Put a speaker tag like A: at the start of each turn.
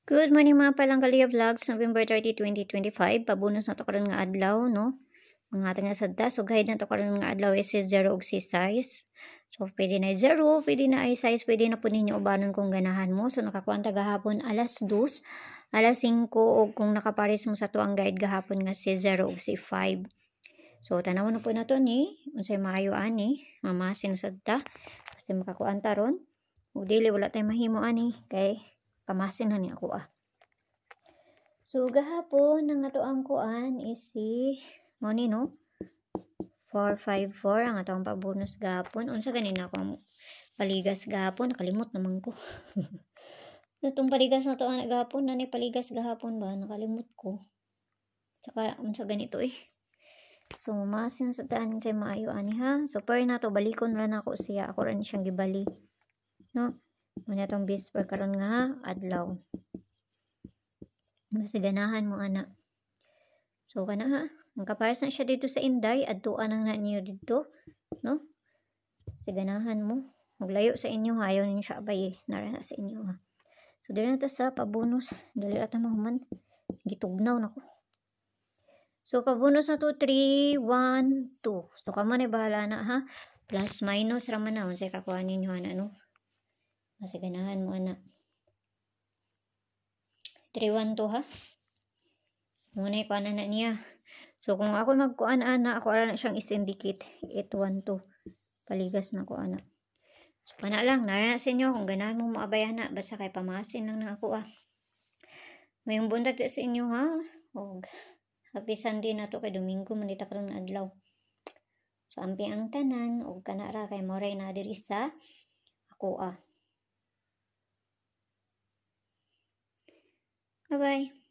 A: Good morning mga palangkalia vlogs, November 30, 2025. Pabunus na to karon nga adlaw, no? Mga ating sadta. So, guide na to karon nga adlaw is 0 og si size. So, pwede na 0, pwede na ay size, pwede na po ninyo ubanon kung ganahan mo. So, nakakuanta gahapon alas 2, alas 5, o kung nakapares mo sa to ang guide gahapon nga si 0 og si 5. So, tanaw na po na to ni, unsay maayo ani, mamasin sadta. Kasi makakuanta ron. O dili, wala tayong mahimo ani, kay pamasin na ni ako So, gahapon, ang ato ang kuan is si, money no? 454, ang ato ang pabonus gahapon. Unsa ganina akong paligas gahapon, nakalimot naman ko. Itong paligas na to ang gahapon, nani paligas gahapon ba? Nakalimot ko. Tsaka, unsa ganito So, masin sa taan sa maayo ani ha. So, per na to, balikon rin ako siya. Ako rin siyang gibali. No? Muna itong bis per karon nga adlaw. Kasi ganahan mo ana. So kana ha. Ang kapares na siya dito sa Inday, adtuan ang na niyo dito, no? Kasi ganahan mo. Maglayo sa inyo ha. Ayaw ninyo siya abay narana sa inyo ha. So dili na to sa pabonus. Dali ata mahuman. Gitugnaw nako. So pabonus na to 3 1 2. So kamo na bahala na ha. Plus minus ra man na unsay kakuha ninyo ana no. Kasi ganahan mo ana. 312 ha. Muna ko na niya. So kung ako magkuan ana, ako ara na siyang is-indicate 812. Paligas na ko ana. So pana lang, nara sa inyo kung ganahan mo maabayan na basta kay pamasin lang na ako Mayong bundag sa inyo ha. Og happy Sunday na to kay Domingo man dita karon adlaw. So ampi ang tanan og kana ra kay moray na diri sa ako Bye-bye.